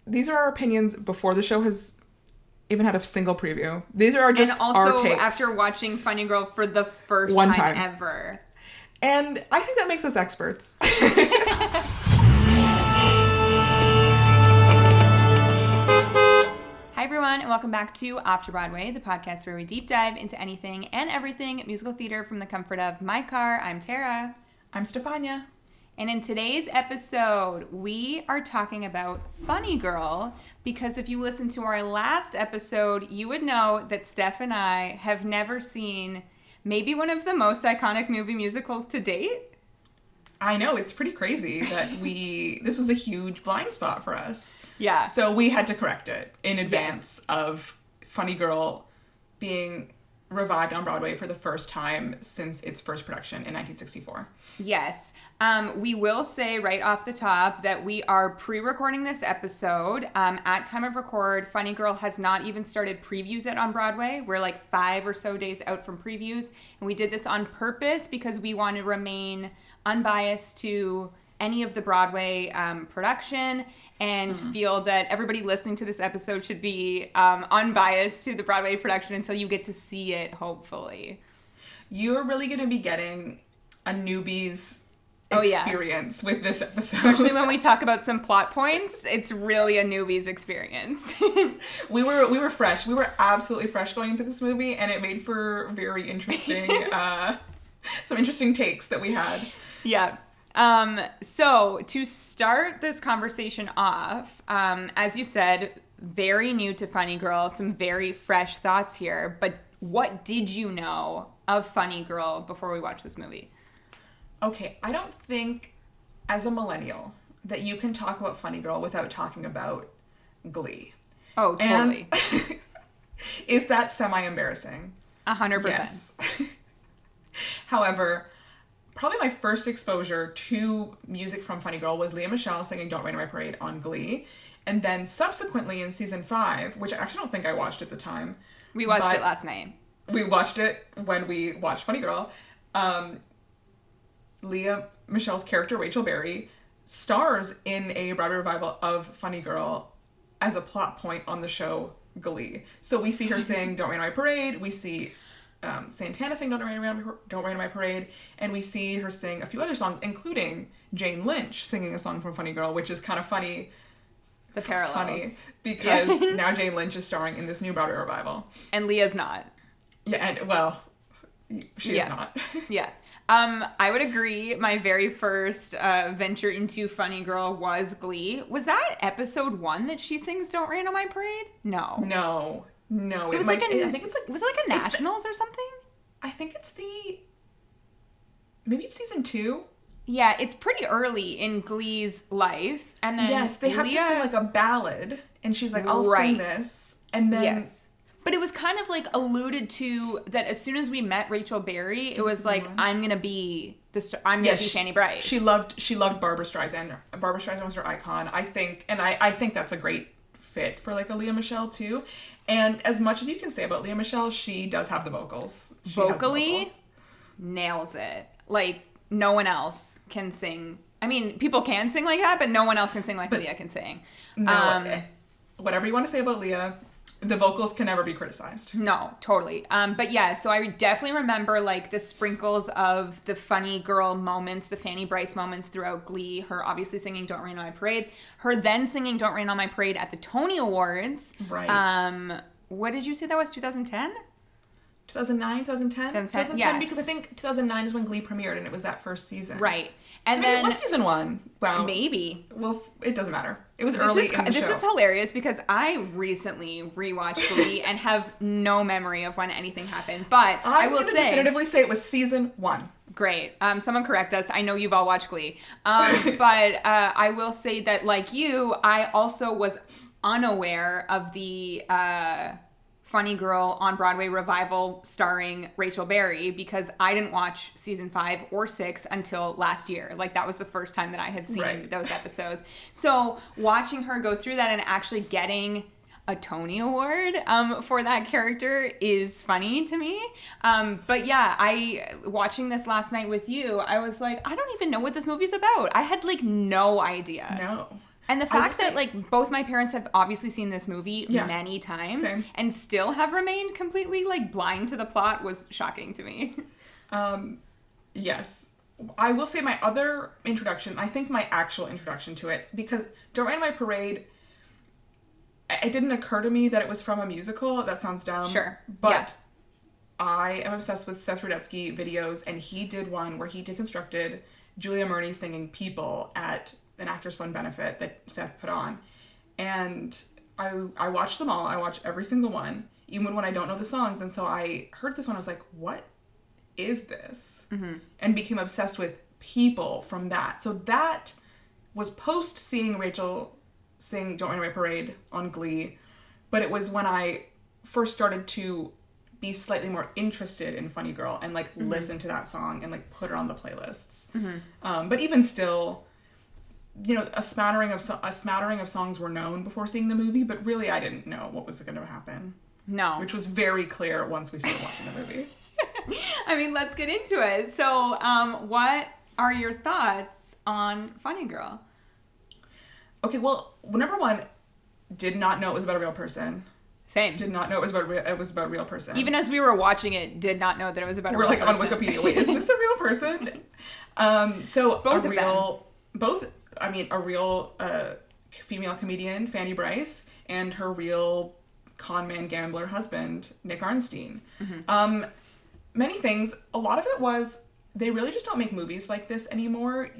these are our opinions before the show has even had a single preview. These are just our takes. And also after watching Funny Girl for the first time ever. And I think that makes us experts. Hi everyone, and welcome back to After Broadway, the podcast where we deep dive into anything and everything musical theater from the comfort of my car. I'm Tara. I'm Stefania. And in today's episode, we are talking about Funny Girl, because if you listened to our last episode, you would know that Steph and I have never seen maybe one of the most iconic movie musicals to date. I know, it's pretty crazy that this was a huge blind spot for us. Yeah. So we had to correct it in advance of Funny Girl being revived on Broadway for the first time since its first production in 1964. Yes. We will say right off the top that we are pre-recording this episode. At time of record, Funny Girl has not even started previews yet on Broadway. We're like 5 or so days out from previews. And we did this on purpose because we want to remain unbiased to any of the Broadway production and feel that everybody listening to this episode should be unbiased to the Broadway production until you get to see it, hopefully. You're really going to be getting a newbie's experience with this episode. Especially when we talk about some plot points, it's really a newbie's experience. We were fresh. We were absolutely fresh going into this movie, and it made for very interesting, some interesting takes that we had. Yeah. So to start this conversation off, as you said, very new to Funny Girl, some very fresh thoughts here, but what did you know of Funny Girl before we watched this movie? Okay, I don't think as a millennial that you can talk about Funny Girl without talking about Glee. Oh, totally. And is that semi-embarrassing? 100%. Yes. However, probably my first exposure to music from Funny Girl was Lea Michele singing Don't Rain on My Parade on Glee. And then subsequently in season 5, which I actually don't think I watched at the time. We watched it last night. We watched it when we watched Funny Girl. Lea Michele's character, Rachel Berry, stars in a Broadway revival of Funny Girl as a plot point on the show Glee. So we see her sing Don't Rain on My Parade. We see Santana sing Don't Rain on My Parade, and we see her sing a few other songs, including Jane Lynch singing a song from Funny Girl, which is kind of funny. The parallels. Funny, because now Jane Lynch is starring in this new Broadway revival. And Leah's not. Yeah, and, well, she is not. Yeah. I would agree. My very first venture into Funny Girl was Glee. Was that episode 1 that she sings Don't Rain on My Parade? No. No, it was I think it's like, was it like a Nationals or something? I think maybe it's season 2. Yeah, it's pretty early in Glee's life, and then yes, they have to sing like a ballad, and she's like, "I'll sing this," and then yes. But it was kind of like alluded to that as soon as we met Rachel Berry, it was like, I'm gonna be be Fanny Brice. She loved Barbra Streisand. Barbra Streisand was her icon, I think, and I think that's a great fit for like a Lea Michele too. And as much as you can say about Lea Michele, she does have the vocals. Vocally, nails it. Like, no one else can sing. I mean, people can sing like that, but no one else can sing like Lea can sing. No, whatever you want to say about Lea, the vocals can never be criticized. No, totally. But yeah, so I definitely remember like the sprinkles of the Funny Girl moments, the Fanny Brice moments throughout Glee. Her obviously singing Don't Rain on My Parade. Her then singing Don't Rain on My Parade at the Tony Awards. Right. What did you say that was, 2010? 2009, 2010? 2010, yeah. Because I think 2009 is when Glee premiered, and it was that first season. Right. And so then maybe it was season 1. Wow. Maybe. Well, it doesn't matter. It was early in the show. This is hilarious because I recently rewatched Glee and have no memory of when anything happened. But I will say, definitively say it was season 1. Great. Someone correct us. I know you've all watched Glee. But I will say that, like you, I also was unaware of the Funny Girl on Broadway revival starring Rachel Berry because I didn't watch season 5 or 6 until last year. Like, that was the first time that I had seen those episodes. So watching her go through that and actually getting a Tony Award for that character is funny to me. But yeah, watching this last night with you, I was like, I don't even know what this movie's about. I had like no idea. No. And the fact that, like, both my parents have obviously seen this movie many times and still have remained completely, like, blind to the plot was shocking to me. Yes. I will say my other introduction, I think my actual introduction to it, because Don't Rain on My Parade, it didn't occur to me that it was from a musical. That sounds dumb. Sure. But I am obsessed with Seth Rudetsky videos, and he did one where he deconstructed Julia Murney singing People at an Actors Fund benefit that Seth put on. And I watched them all. I watched every single one, even when I don't know the songs. And so I heard this one. I was like, what is this? Mm-hmm. And became obsessed with People from that. So that was post seeing Rachel sing Don't Rain on My Parade on Glee. But it was when I first started to be slightly more interested in Funny Girl and, like, listen to that song and, like, put it on the playlists. Mm-hmm. But even still, you know, a smattering of songs were known before seeing the movie, but really I didn't know what was going to happen. No. Which was very clear once we started watching the movie. I mean, let's get into it. So, what are your thoughts on Funny Girl? Okay, well, number one, did not know it was about a real person. Same. Did not know it was about a real person. Even as we were watching it, did not know that it was about a real person. We're like on Wikipedia. Wait, is this a real person? So both of them. A real female comedian, Fanny Bryce, and her real con man gambler husband, Nick Arnstein. Mm-hmm. Many things. A lot of it was they really just don't make movies like this anymore.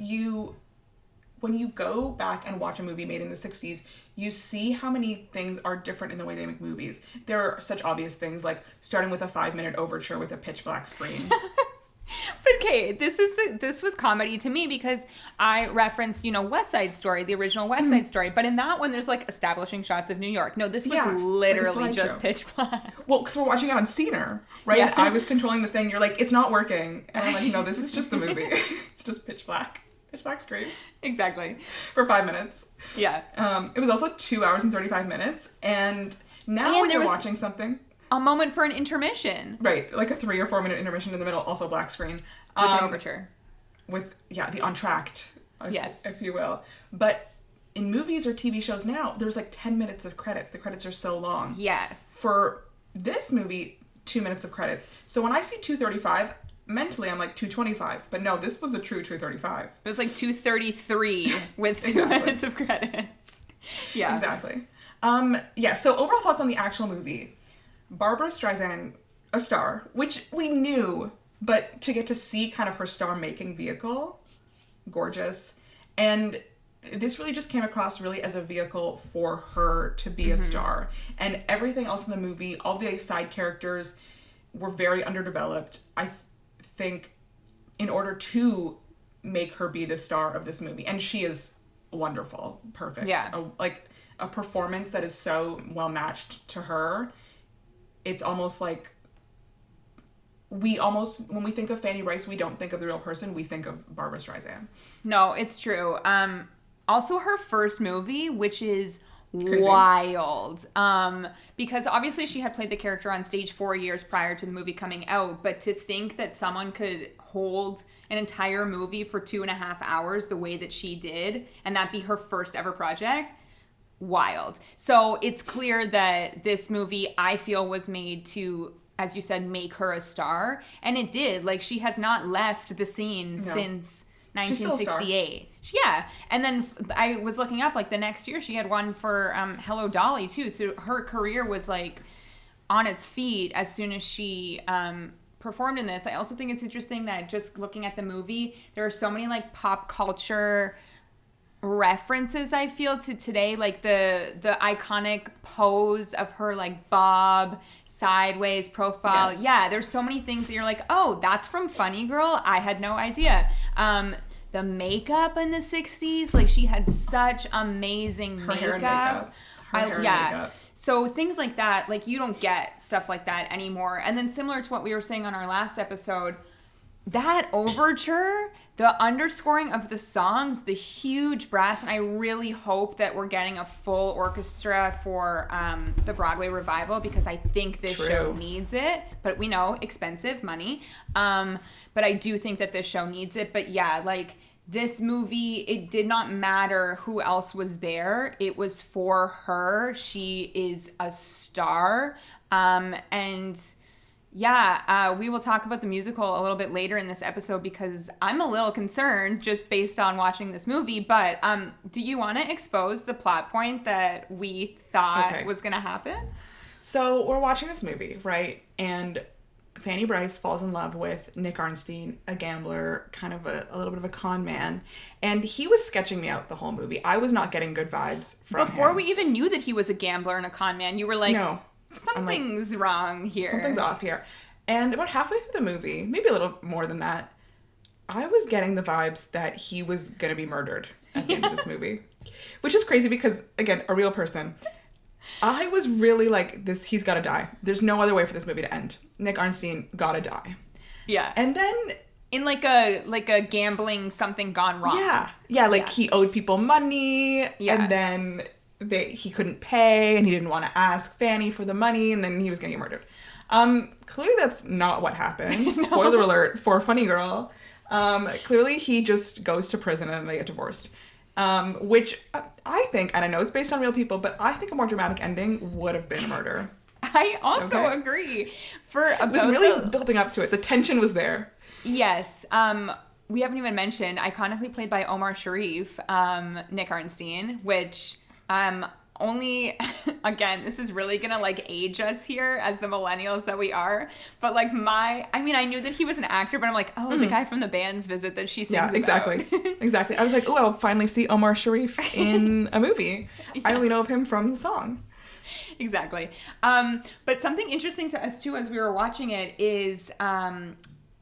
When you go back and watch a movie made in the 60s, you see how many things are different in the way they make movies. There are such obvious things, like starting with a 5-minute overture with a pitch black screen. But okay, this was comedy to me because I referenced, you know, West Side Story, the original West Side Story. But in that one, there's, like, establishing shots of New York. No, this was literally like just pitch black. Well, because we're watching it on Scener, right? Yeah. I was controlling the thing. You're like, it's not working. And I'm like, no, this is just the movie. It's just pitch black. Pitch black screen. Exactly. For 5 minutes. Yeah. It was also 2 hours and 35 minutes. And now when you're watching something... A moment for an intermission. Right. Like a 3 or 4 minute intermission in the middle. Also black screen. With an overture. With, the entr'acte. Yes. If you will. But in movies or TV shows now, there's like 10 minutes of credits. The credits are so long. Yes. For this movie, 2 minutes of credits. So when I see 2:35... mentally, I'm like 2:25, but no, this was a true 2:35. It was like 2:33 with 2 minutes of credits. Yeah, exactly. So overall thoughts on the actual movie: Barbara Streisand, a star, which we knew, but to get to see kind of her star-making vehicle, gorgeous, and this really just came across really as a vehicle for her to be a star, and everything else in the movie, all the side characters were very underdeveloped. I think in order to make her be the star of this movie, and she is wonderful, perfect, a performance that is so well matched to her. It's almost like when we think of Fanny Bryce, we don't think of the real person, we think of Barbara Streisand. No, it's true. Also her first movie, which is crazy. Wild. Because obviously she had played the character on stage 4 years prior to the movie coming out, but to think that someone could hold an entire movie for 2.5 hours the way that she did, and that be her first ever project, wild. So it's clear that this movie, I feel, was made to, as you said, make her a star, and it did. Like, she has not left the scene since 1968. Yeah. And then I was looking up, like, the next year she had one for Hello Dolly too. So her career was, like, on its feet as soon as she performed in this. I also think it's interesting that just looking at the movie, there are so many, like, pop culture references, I feel, to today, like the iconic pose of her, like, bob sideways profile. Yes. Yeah, there's so many things that you're like, oh, that's from Funny Girl. I had no idea. The makeup in the 60s, like, she had such amazing makeup. Hair and makeup. Hair and makeup. So things like that, like, you don't get stuff like that anymore. And then similar to what we were saying on our last episode, that overture, the underscoring of the songs, the huge brass, and I really hope that we're getting a full orchestra for the Broadway revival, because I think this show needs it. But we know, expensive, money. But I do think that this show needs it. But yeah, like, this movie, it did not matter who else was there. It was for her. She is a star. And yeah, we will talk about the musical a little bit later in this episode because I'm a little concerned just based on watching this movie. But do you want to expose the plot point that we thought was going to happen? So we're watching this movie, right? And Fanny Brice falls in love with Nick Arnstein, a gambler, kind of a little bit of a con man. And he was sketching me out the whole movie. I was not getting good vibes from him. Before we even knew that he was a gambler and a con man, you were like, no, something's wrong here. Something's off here. And about halfway through the movie, maybe a little more than that, I was getting the vibes that he was going to be murdered at the end of this movie. Which is crazy because, again, a real person. I was really like, he's got to die. There's no other way for this movie to end. Nick Arnstein got to die. Yeah. And then... in like a gambling something gone wrong. Yeah, he owed people money, and then he couldn't pay, and he didn't want to ask Fanny for the money, and then he was going to get murdered. Clearly that's not what happened. No. Spoiler alert for Funny Girl. Clearly he just goes to prison and they get divorced. Which I think, and I know it's based on real people, but I think a more dramatic ending would have been murder. I also agree. It was really building up to it. The tension was there. Yes. We haven't even mentioned, iconically played by Omar Sharif, Nick Arnstein, which only, again, this is really gonna like age us here as the millennials that we are. But like I knew that he was an actor, but I'm like, the guy from the band's visit that she sings about. Exactly. Exactly. I was like, I'll finally see Omar Sharif in a movie. Yeah. I only know of him from the song. Exactly. But something interesting to us too as we were watching it is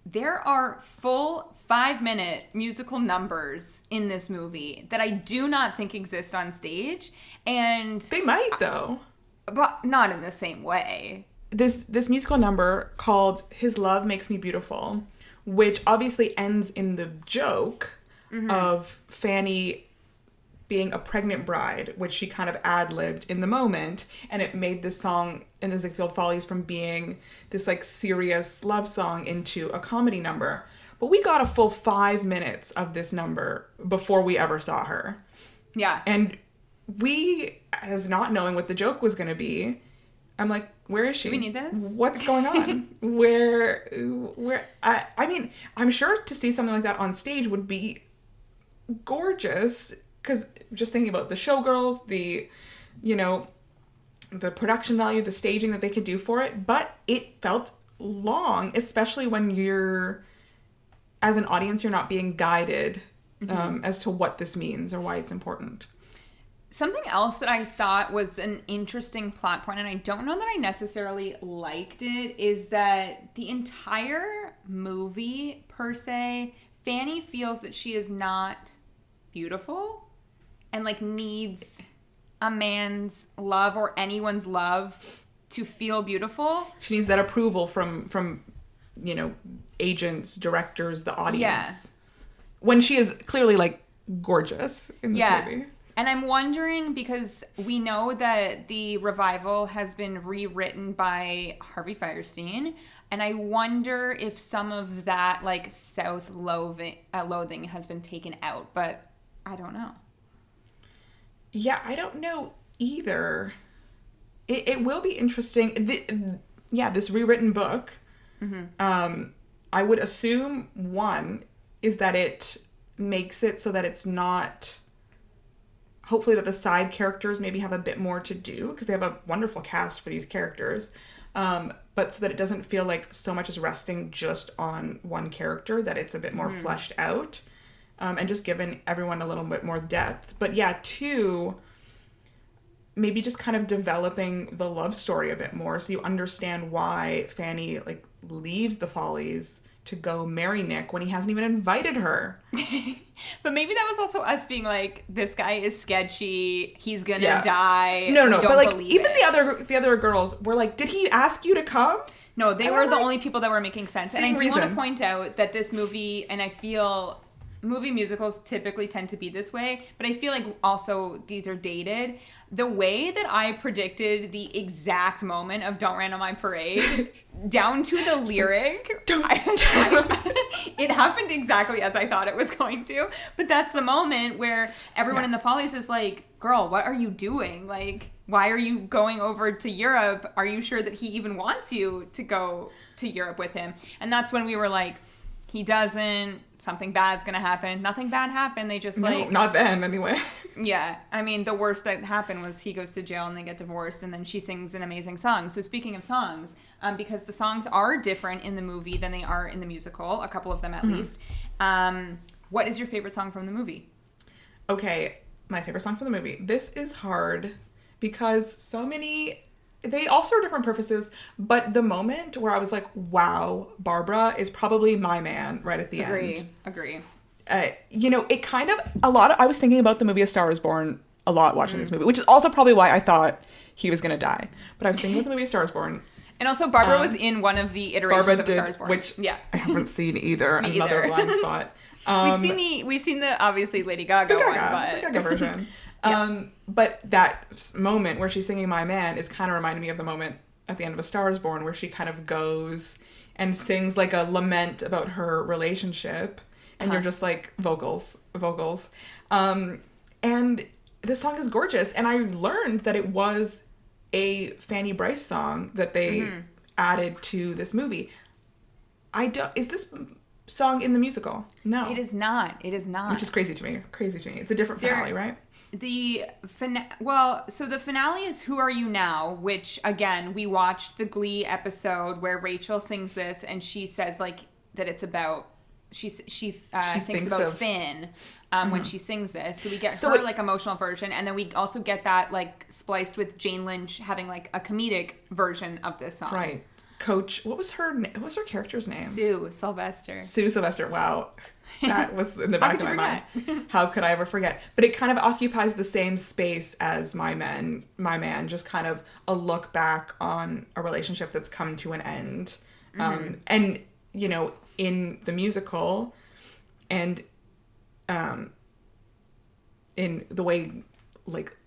there are full 5-minute musical numbers in this movie that I do not think exist on stage. And they might though. But not in the same way. This musical number called His Love Makes Me Beautiful, which obviously ends in the joke of Fanny being a pregnant bride, which she kind of ad-libbed in the moment, and it made this song in the Ziegfeld Follies from being this like serious love song into a comedy number. But we got a full 5 minutes of this number before we ever saw her. Yeah. And we, as not knowing what the joke was going to be, I'm like, where is she? Do we need this? What's going on? where, I mean, I'm sure to see something like that on stage would be gorgeous, because just thinking about the showgirls, the production value, the staging that they could do for it, but it felt long, especially when as an audience, you're not being guided as to what this means or why it's important. Something else that I thought was an interesting plot point, and I don't know that I necessarily liked it, is that the entire movie, per se, Fanny feels that she is not beautiful and like needs a man's love or anyone's love to feel beautiful. She needs that approval from agents, directors, the audience. Yeah. When she is clearly like gorgeous in this movie. And I'm wondering, because we know that the revival has been rewritten by Harvey Fierstein, and I wonder if some of that like South loathing has been taken out, but I don't know. Yeah, I don't know either. It will be interesting. This rewritten book, I would assume, one, is that it makes it so that it's not... hopefully that the side characters maybe have a bit more to do, because they have a wonderful cast for these characters, but so that it doesn't feel like so much is resting just on one character, that it's a bit more fleshed out, and just given everyone a little bit more depth. But yeah, two, maybe just kind of developing the love story a bit more, so you understand why Fanny like leaves the Follies to go marry Nick when he hasn't even invited her. But maybe that was also us being like, this guy is sketchy, he's gonna die. No, but like even the other girls were like, did he ask you to come? No, they were the only people that were making sense. And I do want to point out that this movie, and I feel movie musicals typically tend to be this way, but I feel like also these are dated. The way that I predicted the exact moment of Don't Rain on My Parade, down to the lyric, it happened exactly as I thought it was going to. But that's the moment where everyone in the Follies is like, girl, what are you doing? Like, why are you going over to Europe? Are you sure that he even wants you to go to Europe with him? And that's when we were like, he doesn't, something bad's gonna happen. Nothing bad happened. They just No, not then anyway. Yeah. I mean, the worst that happened was he goes to jail and they get divorced, and then she sings an amazing song. So speaking of songs, because the songs are different in the movie than they are in the musical, a couple of them at least, what is your favorite song from the movie? Okay, my favorite song from the movie. This is hard because so many... They all serve different purposes, but the moment where I was like, wow, Barbara is probably my man right at the end. Agree. You know, it kind of, I was thinking about the movie A Star Is Born a lot watching this movie, which is also probably why I thought he was going to die. But I was thinking about the movie A Star Is Born. And also Barbara was in one of the iterations of A Star Is Born. Which I haven't seen either. Another blind spot. We've seen the obviously Lady Gaga one, but... The Gaga version. But that moment where she's singing My Man is kind of reminding me of the moment at the end of A Star Is Born where she kind of goes and sings like a lament about her relationship, and you're just like, vocals. And this song is gorgeous, and I learned that it was a Fanny Brice song that they added to this movie. Is this song in the musical? No. It is not. Which is crazy to me. It's a different finale, right? So the finale is Who Are You Now, which, again, we watched the Glee episode where Rachel sings this, and she says, like, that it's about, she thinks about Finn when she sings this. So we get her, like, emotional version, and then we also get that, like, spliced with Jane Lynch having, like, a comedic version of this song. Right. Coach, what was her character's name? Sue Sylvester. Wow. That was in the back of my mind. How could I ever forget? But it kind of occupies the same space as My Man, just kind of a look back on a relationship that's come to an end. And, you know, in the musical and in the way, like,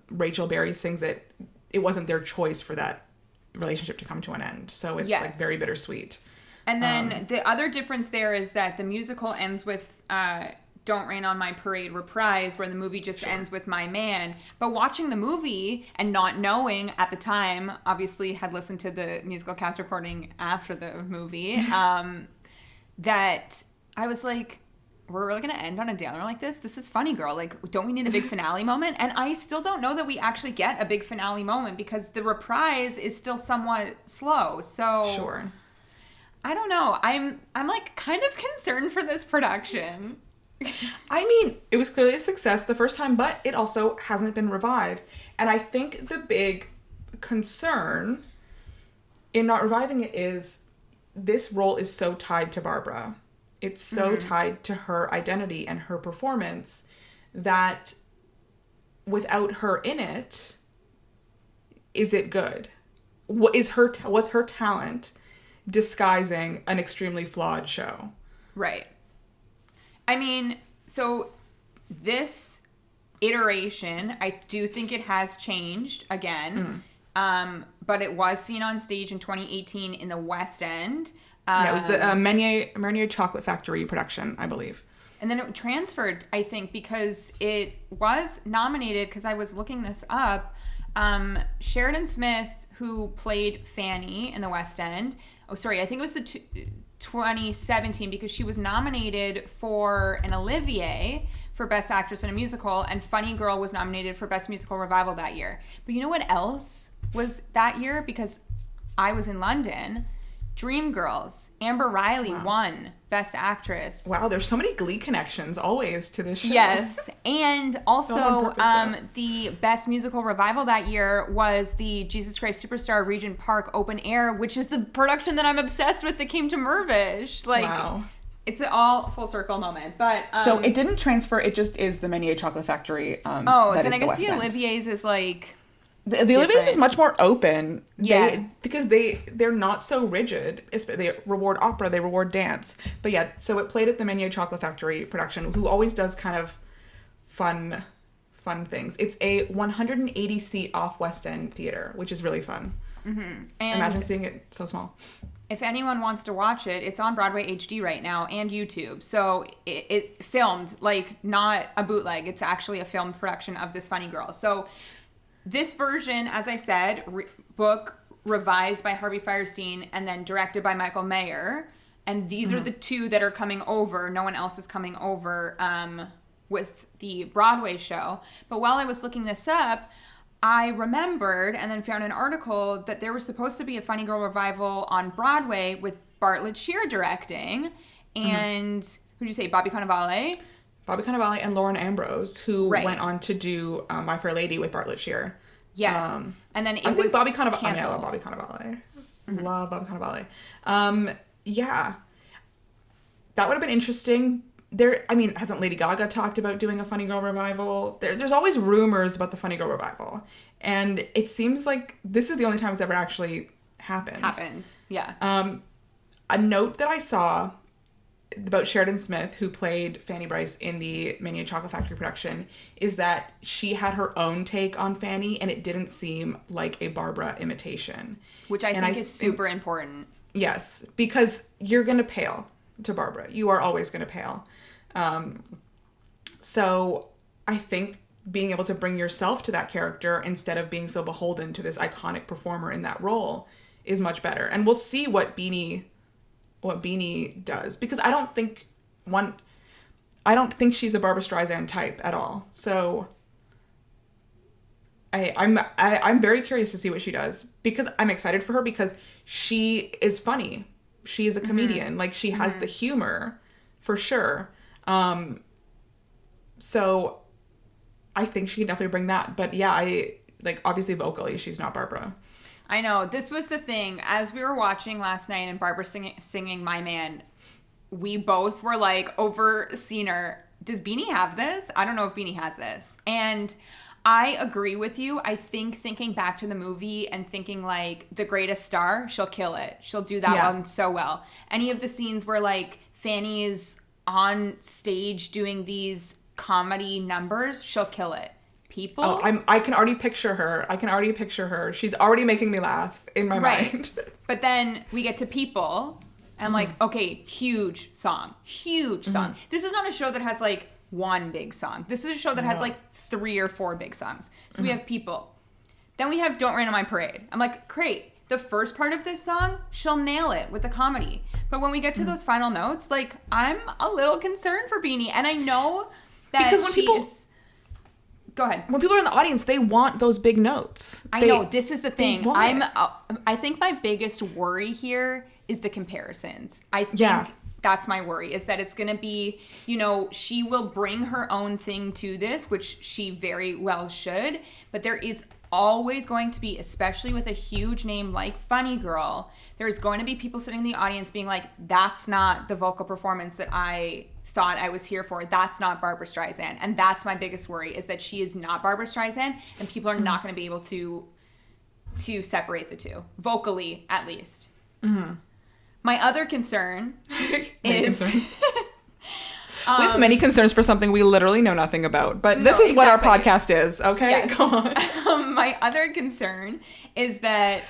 Rachel Berry sings it, it wasn't their choice for that relationship to come to an end. So it's like very bittersweet. And then the other difference there is that the musical ends with Don't Rain on My Parade reprise, where the movie just ends with My Man. But watching the movie and not knowing at the time, obviously had listened to the musical cast recording after the movie, that I was like, we're really going to end on a downer like this? This is funny, girl. Like, don't we need a big finale moment? And I still don't know that we actually get a big finale moment because the reprise is still somewhat slow. So... Sure. I don't know. I'm like kind of concerned for this production. I mean, it was clearly a success the first time, but it also hasn't been revived. And I think the big concern in not reviving it is this role is so tied to Barbara. It's so tied to her identity and her performance that without her in it, is it good? Was her talent disguising an extremely flawed show? Right. I mean, so this iteration, I do think it has changed again. But it was seen on stage in 2018 in the West End. It was the Marnier Chocolate Factory production, I believe. And then it transferred, I think, because it was nominated, because I was looking this up, Sheridan Smith, who played Fanny in the West End. Oh, sorry, I think it was the 2017, because she was nominated for an Olivier for Best Actress in a Musical, and Funny Girl was nominated for Best Musical Revival that year. But you know what else was that year? Because I was in London. Dreamgirls. Amber Riley won Best Actress. Wow, there's so many Glee connections always to this show. Yes, and also the Best Musical Revival that year was the Jesus Christ Superstar Regent Park Open Air, which is the production that I'm obsessed with that came to Mirvish. Like, it's an all full circle moment. But so it didn't transfer, it just is the Menier Chocolate Factory. Then I guess the Olivier's is like... The Olympics is much more open. Yeah. Because they're not so rigid. They reward opera, they reward dance. But yeah, so it played at the Menier Chocolate Factory production, who always does kind of fun things. It's a 180-seat off West End theater, which is really fun. And imagine seeing it so small. If anyone wants to watch it, it's on Broadway HD right now and YouTube. So it filmed, like, not a bootleg. It's actually a filmed production of this Funny Girl. So this version, as I said, book revised by Harvey Fierstein and then directed by Michael Mayer. And these are the two that are coming over. No one else is coming over with the Broadway show. But while I was looking this up, I remembered and then found an article that there was supposed to be a Funny Girl revival on Broadway with Bartlett Shear directing. And who'd you say, Bobby Cannavale? Bobby Cannavale and Lauren Ambrose, who went on to do My Fair Lady with Bartlett Shear. Yes. And then I think Bobby Cannavale. Canceled. I mean, I love Bobby Cannavale. Love Bobby Cannavale. Yeah. That would have been interesting. Hasn't Lady Gaga talked about doing a Funny Girl revival? There's always rumors about the Funny Girl revival. And it seems like this is the only time it's ever actually happened. Yeah. A note that I saw about Sheridan Smith, who played Fanny Bryce in the Menier Chocolate Factory production, is that she had her own take on Fanny, and it didn't seem like a Barbara imitation. Which I think is super important. Yes, because you're going to pale to Barbara. You are always going to pale. So I think being able to bring yourself to that character instead of being so beholden to this iconic performer in that role is much better. And we'll see what Beanie does, because I don't think she's a Barbra Streisand type at all. So I'm very curious to see what she does, because I'm excited for her because she is funny. She is a comedian. Like, she has the humor for sure. So I think she can definitely bring that. But yeah, obviously vocally, she's not Barbara. I know. This was the thing. As we were watching last night and Barbara singing My Man, we both were like, overseeing her, does Beanie have this? I don't know if Beanie has this. And I agree with you. I think thinking back to the movie and thinking like The Greatest Star, she'll kill it. She'll do that one so well. Any of the scenes where like Fanny is on stage doing these comedy numbers, she'll kill it. People. Oh, I can already picture her. She's already making me laugh in my mind. But then we get to People, and I'm like, okay, huge song. This is not a show that has like one big song. This is a show that has like 3 or 4 big songs. So we have People. Then we have Don't Rain on My Parade. I'm like, great. The first part of this song, she'll nail it with the comedy. But when we get to those final notes, like, I'm a little concerned for Beanie. And I know that because when Go ahead. When people are in the audience, they want those big notes. I know. This is the thing. I think my biggest worry here is the comparisons. I think that's my worry, is that it's going to be, she will bring her own thing to this, which she very well should. But there is always going to be, especially with a huge name like Funny Girl, there's going to be people sitting in the audience being like, that's not the vocal performance that I thought I was here for. That's not Barbra Streisand. And that's my biggest worry, is that she is not Barbra Streisand, and people are not going to be able to separate the two, vocally at least. My other concern is... we have many concerns for something we literally know nothing about, but this is what our podcast is, okay? Yes. Go on. My other concern is that,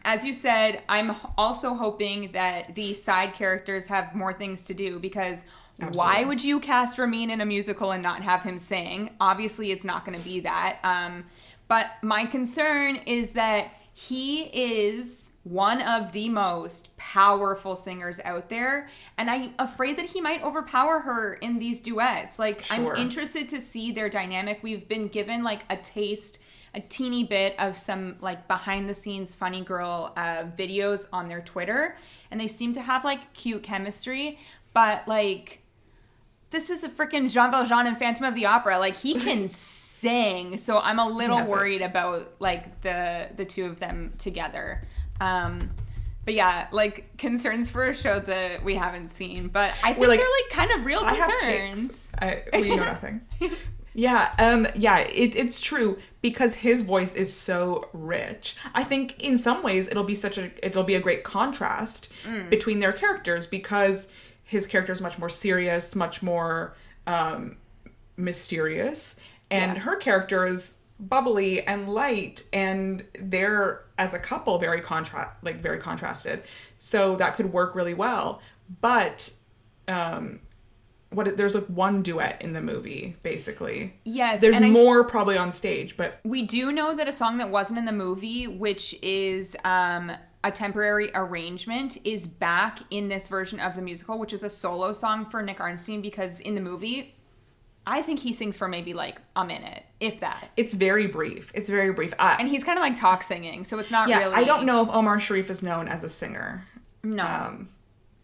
as you said, I'm also hoping that the side characters have more things to do, because why would you cast Ramin in a musical and not have him sing? Obviously, it's not going to be that. But my concern is that he is one of the most powerful singers out there, and I'm afraid that he might overpower her in these duets. Like, sure. I'm interested to see their dynamic. We've been given like a teeny bit of some like behind the scenes Funny Girl videos on their Twitter, and they seem to have like cute chemistry, but like, this is a freaking Jean Valjean in Phantom of the Opera. Like, he can sing, so I'm a little worried about like the two of them together. But yeah, like, concerns for a show that we haven't seen, but I think they're like kind of real concerns. We know nothing. It's true because his voice is so rich. I think in some ways it'll be a great contrast between their characters because his character is much more serious, much more mysterious, and her character is bubbly and light, and they're as a couple very contrasted. So that could work really well. But there's like one duet in the movie, basically. Yes. There's more probably on stage, but we do know that a song that wasn't in the movie, which is a temporary arrangement, is back in this version of the musical, which is a solo song for Nick Arnstein, because in the movie, I think he sings for maybe like a minute, if that. It's very brief. And he's kind of like talk singing, so it's not really... I don't know if Omar Sharif is known as a singer. No.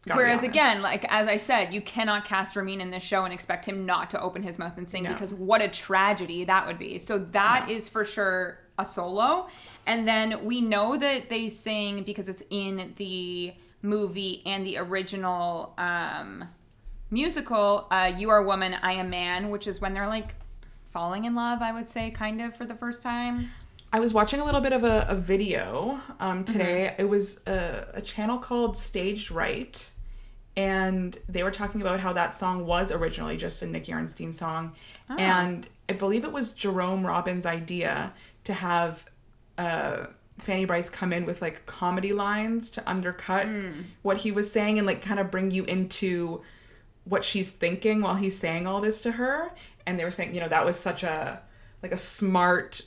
Whereas again, like as I said, you cannot cast Ramin in this show and expect him not to open his mouth and sing, because what a tragedy that would be. So that is for sure a solo. And then we know that they sing because it's in the movie and the original musical, You Are a Woman, I Am Man, which is when they're like falling in love, I would say, kind of for the first time. I was watching a little bit of a video today. It was a channel called Staged Right, and they were talking about how that song was originally just a Nicky Arnstein song. Oh. And I believe it was Jerome Robbins' idea to have Fanny Brice come in with like comedy lines to undercut what he was saying and like kind of bring you into what she's thinking while he's saying all this to her. And they were saying, that was such a smart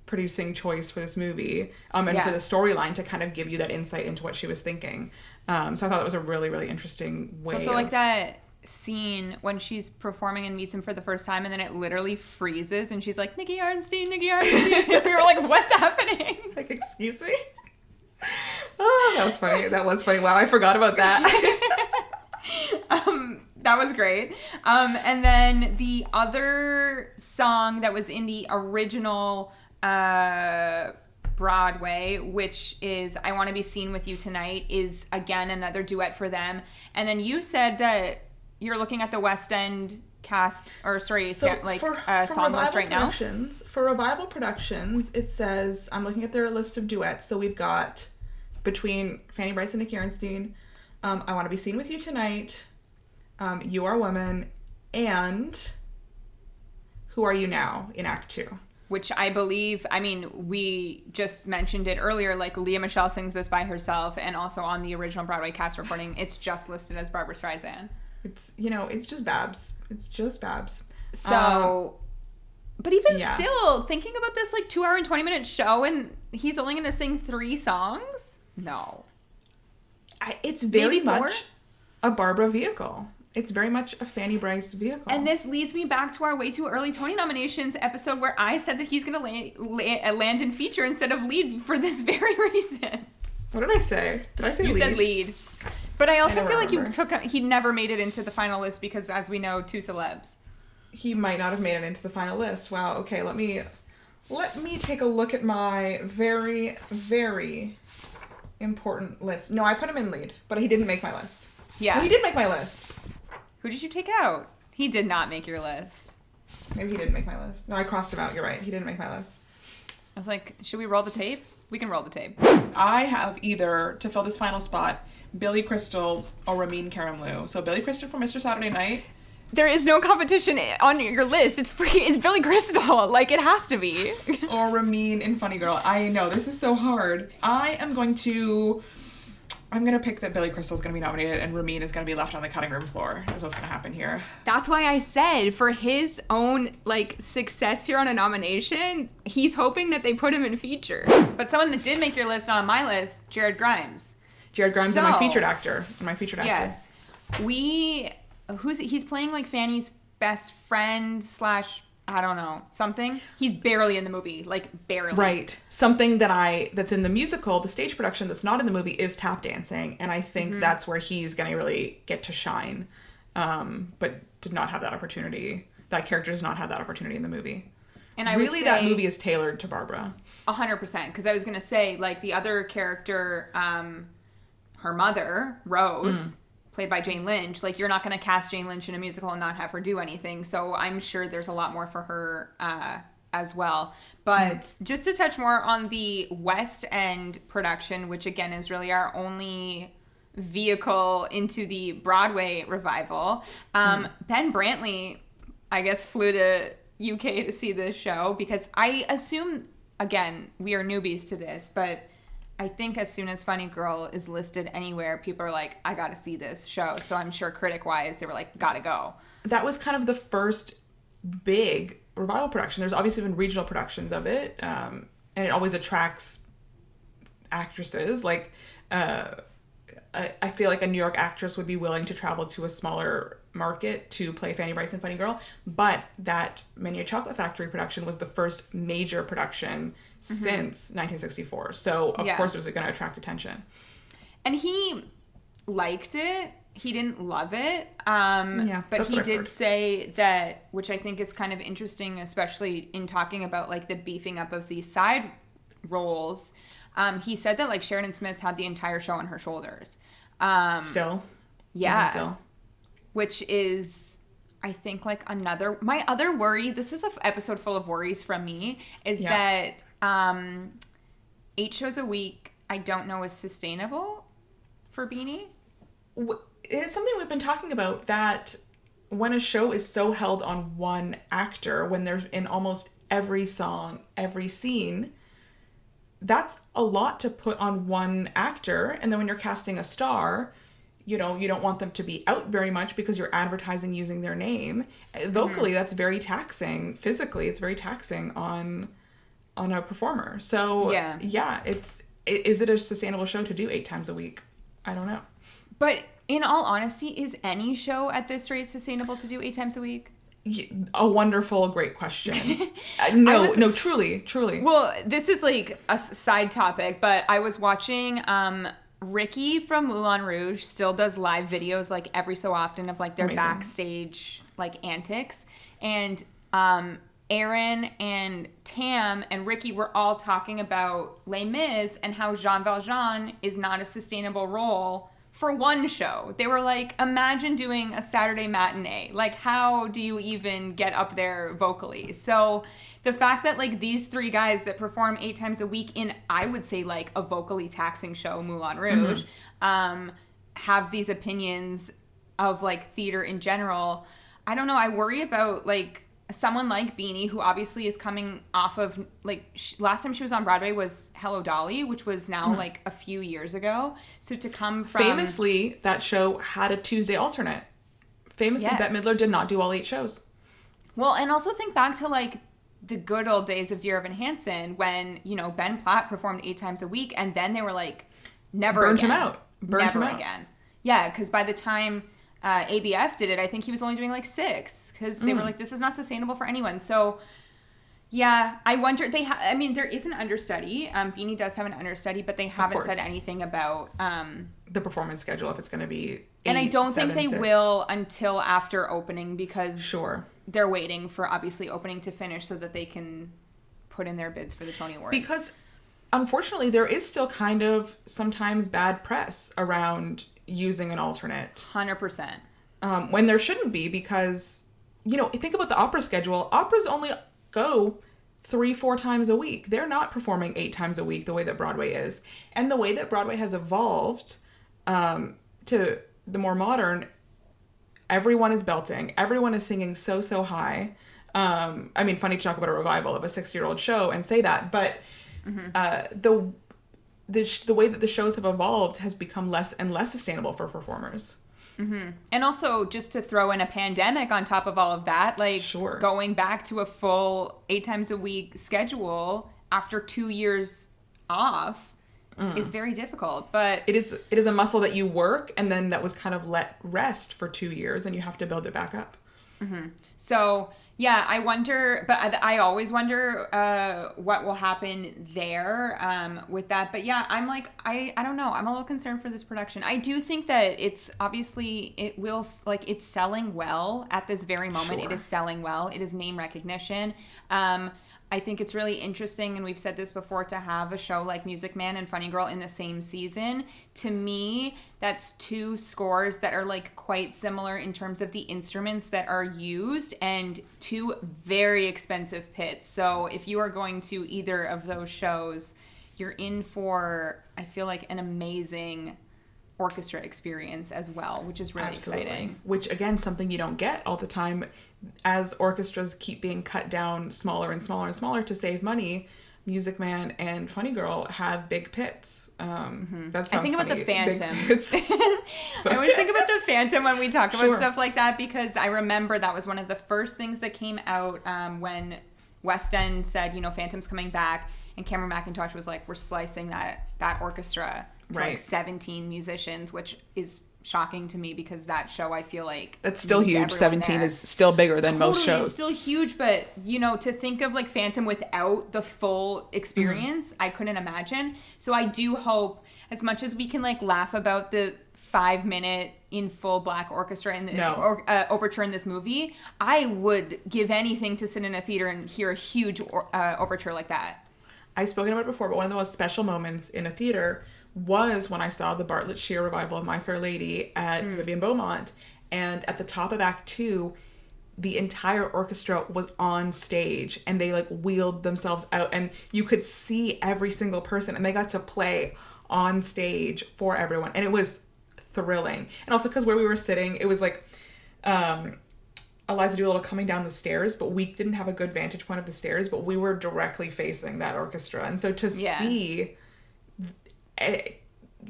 producing choice for this movie, and for the storyline to kind of give you that insight into what she was thinking. So I thought that was a really, really interesting way. So like that scene when she's performing and meets him for the first time, and then it literally freezes, and she's like, Nicky Arnstein. And we were like, what's happening? Like, excuse me? Oh, that was funny. Wow, I forgot about that. That was great. And then the other song that was in the original Broadway, which is I Want to Be Seen With You Tonight, is again another duet for them. And then you said that you're looking at the West End cast, or sorry, song list right now. For Revival Productions, it says, I'm looking at their list of duets. So we've got between Fanny Brice and Nicky Arnstein, I Want to Be Seen With You Tonight, You Are a Woman, and Who Are You Now in Act 2. Which I believe, we just mentioned it earlier, like Leah Michele sings this by herself, and also on the original Broadway cast recording, it's just listed as Barbra Streisand. It's, it's just Babs. So, but even still, thinking about this like 2 hour and 20 minute show, and he's only going to sing 3 songs? No. It's very much a Barbra vehicle. It's very much a Fanny Brice vehicle. And this leads me back to our Way Too Early Tony nominations episode where I said that he's going to land in feature instead of lead for this very reason. What did I say? Did I say lead? You said lead. But I also feel like he never made it into the final list because, as we know, 2 celebs. He might not have made it into the final list. Wow, okay, let me take a look at my very, very important list. No, I put him in lead, but he didn't make my list. Yeah. Well, he did make my list. Who did you take out? He did not make your list. Maybe he didn't make my list. No, I crossed him out. You're right. He didn't make my list. I was like, should we roll the tape? We can roll the tape. I have either, to fill this final spot, Billy Crystal or Ramin Karimloo. So Billy Crystal for Mr. Saturday Night. There is no competition on your list. It's Billy Crystal. Like, it has to be. Or Ramin in Funny Girl. I know, this is so hard. I'm going to pick that Billy Crystal is going to be nominated and Ramin is going to be left on the cutting room floor, is what's going to happen here. That's why I said, for his own, success here on a nomination, he's hoping that they put him in feature. But someone that did make your list on my list, Jared Grimes. Jared Grimes is my featured actor. Yes. He's playing, Fanny's best friend / I don't know, something. He's barely in the movie, barely. Right. Something that's in the musical, the stage production that's not in the movie is tap dancing, and I think that's where he's going to really get to shine, but did not have that opportunity. That character does not have that opportunity in the movie. And I really, that movie is tailored to Barbra. 100%, because I was going to say, the other character, her mother, Rose, played by Jane Lynch. Like, you're not going to cast Jane Lynch in a musical and not have her do anything. So I'm sure there's a lot more for her as well. But just to touch more on the West End production, which again is really our only vehicle into the Broadway revival, Ben Brantley, I guess, flew to UK to see this show because I assume, again, we are newbies to this, but I think as soon as Funny Girl is listed anywhere, people are like, I gotta see this show. So I'm sure critic-wise, they were like, gotta go. That was kind of the first big revival production. There's obviously been regional productions of it, and it always attracts actresses. Like, I feel like a New York actress would be willing to travel to a smaller market to play Fanny Bryce in Funny Girl, but that Mania Chocolate Factory production was the first major production since 1964. So, of course, it was going to attract attention. And he liked it. He didn't love it. But he did say that, which I think is kind of interesting, especially in talking about, like, the beefing up of these side roles. He said that, like, Sheridan Smith had the entire show on her shoulders. Still? Yeah. Still. Which is, I think, like, my other worry, this is an episode full of worries from me, is that 8 shows a week, I don't know is sustainable for Beanie. It's something we've been talking about, that when a show is so held on one actor, when they're in almost every song, every scene, that's a lot to put on one actor. And then when you're casting a star, you know, you don't want them to be out very much because you're advertising using their name. Vocally, that's very taxing. Physically, it's very taxing on a performer. So, is it a sustainable show to do 8 times a week? I don't know. But in all honesty, is any show at this rate sustainable to do 8 times a week? A wonderful, great question. No, truly. Well, this is like a side topic, but I was watching Ricky from Moulin Rouge still does live videos like every so often of like their backstage like antics, and Aaron and Tam and Ricky were all talking about Les Mis and how Jean Valjean is not a sustainable role for one show. They were like, imagine doing a Saturday matinee. Like, how do you even get up there vocally? So the fact that like these 3 guys that perform 8 times a week in, I would say, like a vocally taxing show, Moulin Rouge, have these opinions of like theater in general, I don't know. I worry about like someone like Beanie, who obviously is coming off of, like, last time she was on Broadway was Hello Dolly, which was now, like, a few years ago. So to come from... Famously, that show had a Tuesday alternate. Famously, Bette Midler did not do all 8 shows. Well, and also think back to, like, the good old days of Dear Evan Hansen when, you know, Ben Platt performed 8 times a week, and then they were like, never again. Burnt him out. Again. Yeah, because by the time... ABF did it, I think he was only doing like 6 because they were like, this is not sustainable for anyone. So yeah, I wonder, I mean, there is an understudy. Beanie does have an understudy, but they haven't said anything about the performance schedule, if it's going to be 8, and I don't 7, think they 6. will until after opening, because they're waiting for obviously opening to finish so that they can put in their bids for the Tony Awards. Because unfortunately there is still kind of sometimes bad press around using an alternate. 100%. When there shouldn't be, because, you know, think about the opera schedule. Operas only go 3-4 times a week. They're not performing 8 times a week the way that Broadway is. And the way that Broadway has evolved to the more modern, everyone is belting. Everyone is singing so high. I mean, funny to talk about a revival of a 60-year-old show and say that, but the way that the shows have evolved has become less and less sustainable for performers. And also, just to throw in a pandemic on top of all of that, like going back to a full 8 times a week schedule after 2 years off is very difficult. But it is a muscle that you work, and then that was kind of let rest for 2 years, and you have to build it back up. So yeah, I wonder, but I always wonder what will happen there with that. But yeah, I'm like, I don't know. I'm a little concerned for this production. I do think that it's obviously, it will, like, it's selling well at this very moment. It is selling well. It is name recognition. I think it's really interesting, and we've said this before, to have a show like Music Man and Funny Girl in the same season. To me, that's two scores that are like quite similar in terms of the instruments that are used, and two very expensive pits. So if you are going to either of those shows, you're in for, I feel like, an amazing orchestra experience as well, which is really exciting. Which, again, something you don't get all the time. As orchestras keep being cut down smaller and smaller and smaller to save money, Music Man and Funny Girl have big pits. That sounds I think funny. about the Phantom. I always think about the Phantom when we talk about Sure. stuff like that, because I remember that was one of the first things that came out when West End said, Phantom's coming back, and Cameron McIntosh was like, we're slicing that orchestra to like 17 musicians, which is shocking to me because that show, I feel like, that's still huge. 17 there. is still bigger than most shows. It's still huge, but to think of like Phantom without the full experience, I couldn't imagine. So I do hope, as much as we can like laugh about the 5-minute in full black orchestra in the overture in this movie, I would give anything to sit in a theater and hear a huge overture like that. I've spoken about it before, but one of the most special moments in a theater was when I saw the Bartlett Shear revival of My Fair Lady at Vivian Beaumont. And at the top of Act 2, the entire orchestra was on stage and they like wheeled themselves out and you could see every single person and they got to play on stage for everyone. And it was thrilling. And also because where we were sitting, it was like Eliza Doolittle coming down the stairs, but we didn't have a good vantage point of the stairs, but we were directly facing that orchestra. And so to see,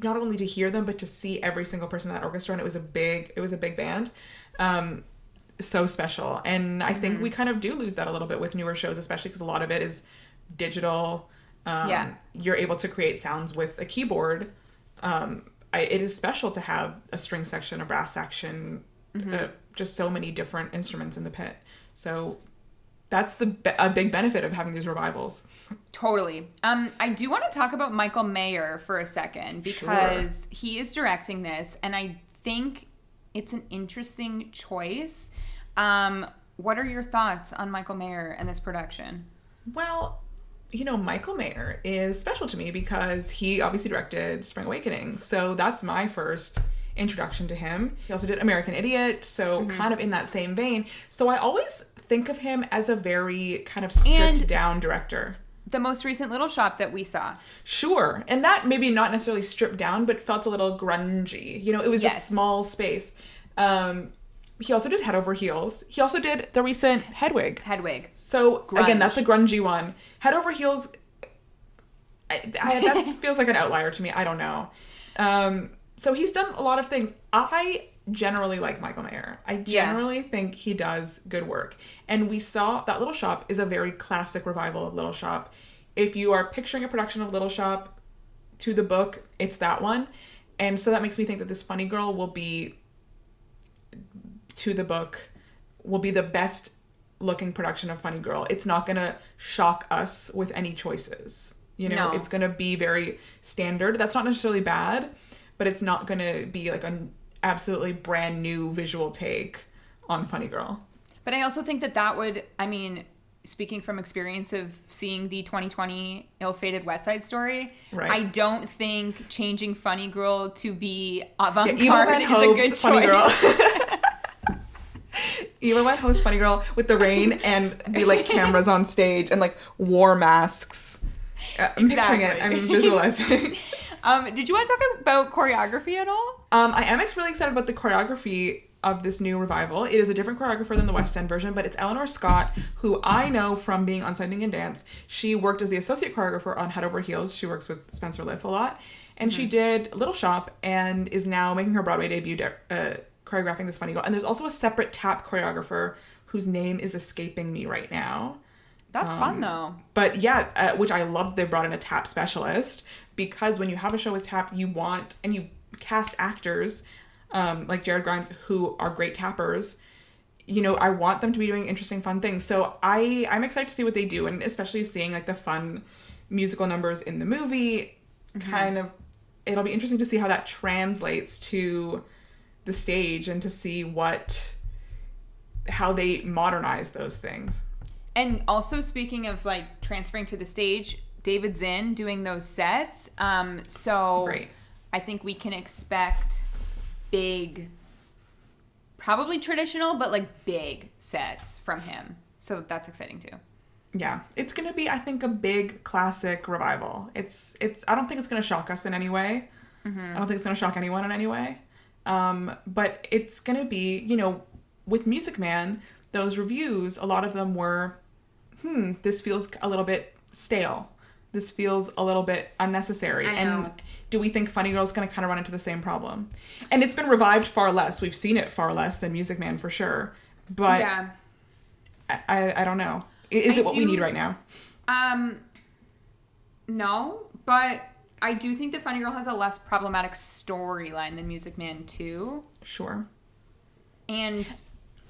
not only to hear them, but to see every single person in that orchestra, and it was a big band, so special. And I think we kind of do lose that a little bit with newer shows, especially because a lot of it is digital. You're able to create sounds with a keyboard. It is special to have a string section, a brass section, just so many different instruments in the pit. So that's a big benefit of having these revivals. Totally. I do want to talk about Michael Mayer for a second because he is directing this, and I think it's an interesting choice. What are your thoughts on Michael Mayer and this production? Well, Michael Mayer is special to me because he obviously directed Spring Awakening. So that's my first introduction to him. He also did American Idiot, so kind of in that same vein. So I always think of him as a very kind of stripped down director. The most recent Little Shop that we saw. Sure. And that maybe not necessarily stripped down, but felt a little grungy. It was a small space. He also did Head Over Heels. He also did the recent Hedwig. So, grunge. Again, that's a grungy one. Head Over Heels, that feels like an outlier to me. I don't know. So he's done a lot of things. I generally like Michael Mayer. I generally think he does good work. And we saw that Little Shop is a very classic revival of Little Shop. If you are picturing a production of Little Shop to the book, it's that one. And so that makes me think that this Funny Girl will be, to the book, will be the best looking production of Funny Girl. It's not going to shock us with any choices. It's going to be very standard. That's not necessarily bad, but it's not going to be like an absolutely brand new visual take on Funny Girl. But I also think that would, speaking from experience of seeing the 2020 ill-fated West Side Story, I don't think changing Funny Girl to be avant-garde is a good Funny choice. Girl. Eva Van Hove's Funny Girl with the rain and the like cameras on stage and like war masks. I'm picturing it. I'm visualizing. Did you want to talk about choreography at all? I am really excited about the choreography of this new revival. It is a different choreographer than the West End version, but it's Eleanor Scott, who I know from being on Something in Dance. She worked as the associate choreographer on Head Over Heels. She works with Spencer Liff a lot. And she did Little Shop and is now making her Broadway debut choreographing this Funny Girl. And there's also a separate tap choreographer whose name is escaping me right now. That's fun, though. But yeah, which I loved they brought in a tap specialist, because when you have a show with tap, you cast actors like Jared Grimes who are great tappers. I want them to be doing interesting, fun things. So I'm excited to see what they do, and especially seeing like the fun musical numbers in the movie. It'll be interesting to see how that translates to the stage and to see how they modernize those things. And also, speaking of like transferring to the stage, David's in doing those sets. So Great. I think we can expect big, probably traditional, but like big sets from him. So that's exciting too. Yeah, it's gonna be, I think, a big classic revival. It's. I don't think it's gonna shock us in any way. I don't think it's gonna shock anyone in any way. But it's gonna be, with Music Man, those reviews, a lot of them were, this feels a little bit stale. This feels a little bit unnecessary. I know. And do we think Funny Girl's gonna kind of run into the same problem? And it's been revived far less. We've seen it far less than Music Man for sure. But Yeah. I don't know. Is it what we need right now? No, but I do think that Funny Girl has a less problematic storyline than Music Man 2. Sure. And,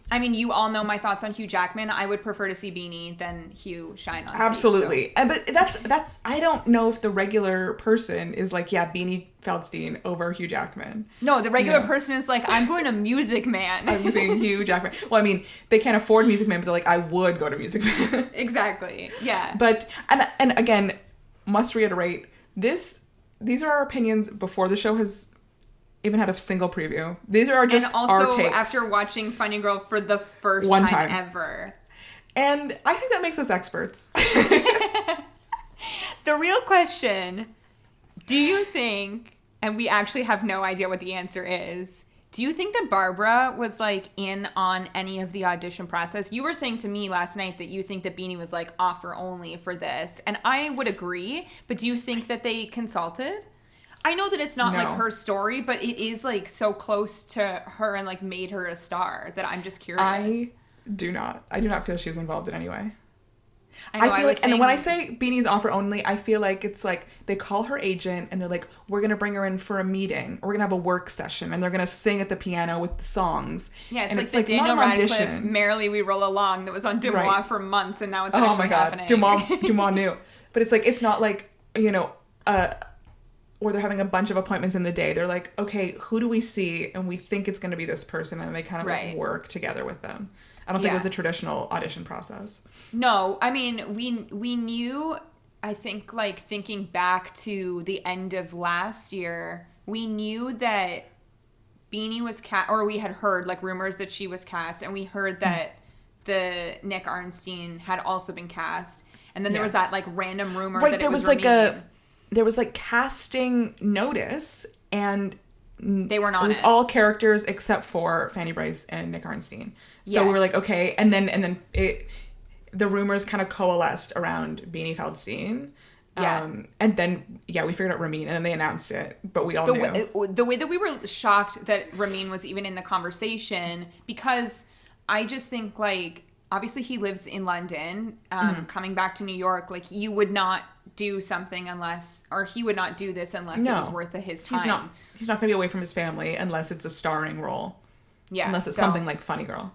I mean, you all know my thoughts on Hugh Jackman. I would prefer to see Beanie than Hugh shine on Absolutely. stage. So. But that's I don't know if the regular person is like, yeah, Beanie Feldstein over Hugh Jackman. No, the regular person is like, I'm going to Music Man. I'm using Hugh Jackman. Well, I mean, they can't afford Music Man, but they're like, I would go to Music Man. Exactly. Yeah. But, and again, must reiterate, these are our opinions before the show has even had a single preview. These are just and also our takes. after watching Funny Girl for the first One time time ever. And I think that makes us experts. The real question, do you think, and we actually have no idea what the answer is, do you think that Barbara was like in on any of the audition process? You were saying to me last night that you think that Beanie was like offer only for this, and I would agree, but do you think that they consulted? I know that it's not like her story, but it is like so close to her and like made her a star that I'm just curious. I do not feel she's involved in any way. I feel like, and when I say Beanie's offer only, I feel like it's like they call her agent and they're like, we're going to bring her in for a meeting. Or we're going to have a work session and they're going to sing at the piano with the songs. Yeah, and it's like the Daniel Radcliffe Merrily We Roll Along that was on Dumois for months and now it's actually happening. Dumois knew. But it's like, it's not like, or they're having a bunch of appointments in the day. They're like, okay, who do we see? And we think it's going to be this person. And they kind of like work together with them. I don't think it was a traditional audition process. No, I mean, we knew, I think, like, thinking back to the end of last year, we knew that Beanie was cast, or we had heard, like, rumors that she was cast, and we heard that the Nick Arnstein had also been cast. And then there was that, like, random rumor that it was Ramin. There was, like, casting notice, and they were not. It was all characters except for Fanny Brice and Nick Arnstein. So we were like, okay, and then the rumors kind of coalesced around Beanie Feldstein. And then we figured out Ramin, and then they announced it, but we all knew. The way that we were shocked that Ramin was even in the conversation, because I just think, like, obviously he lives in London, coming back to New York, like, you would not do something unless, or he would not do this unless it was worth his time. He's not going to be away from his family unless it's a starring role. Yeah. Unless it's something like Funny Girl.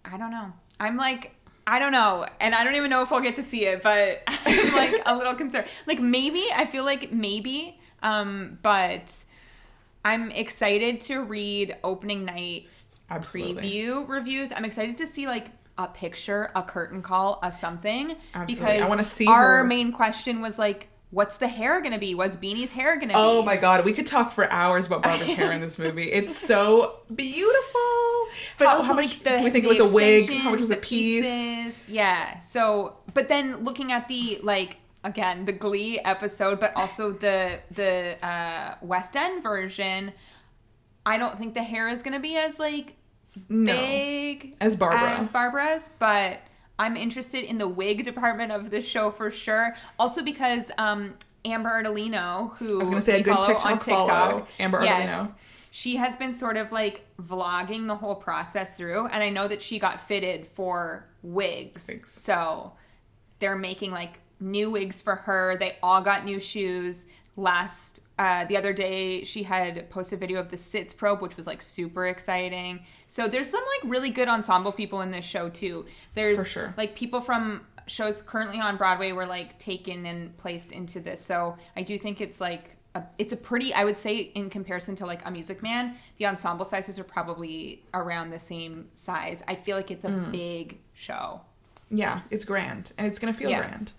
I don't know. I'm like, I don't know. And I don't even know if we'll get to see it, but I'm like a little concerned. Like maybe, I feel like maybe, but I'm excited to read opening night preview reviews. I'm excited to see like a picture, a curtain call, a something. Absolutely. Because I want to see our main question was like, what's the hair going to be? What's Beanie's hair going to be? Oh my God. We could talk for hours about Barbara's hair in this movie. It's so beautiful. But how much do we think it was a wig? How much was a piece? Pieces. Yeah. So, but then looking at the, like, again, the Glee episode, but also the West End version, I don't think the hair is going to be as, like, big as Barbara's, but I'm interested in the wig department of the show for sure. Also because Amber Ardolino, who I was going to say a good TikTok follow, Amber Ardolino. She has been sort of like vlogging the whole process through, and I know that she got fitted for wigs. So they're making like new wigs for her. They all got new shoes. The other day she had posted a video of the Sits probe, which was like super exciting. So there's some like really good ensemble people in this show too. There's for sure. Like people from shows currently on Broadway were like taken and placed into this. So I do think it's like it's a pretty, I would say in comparison to like a Music Man, the ensemble sizes are probably around the same size. I feel like it's a big show. yeah, it's grand. And it's going to feel grand.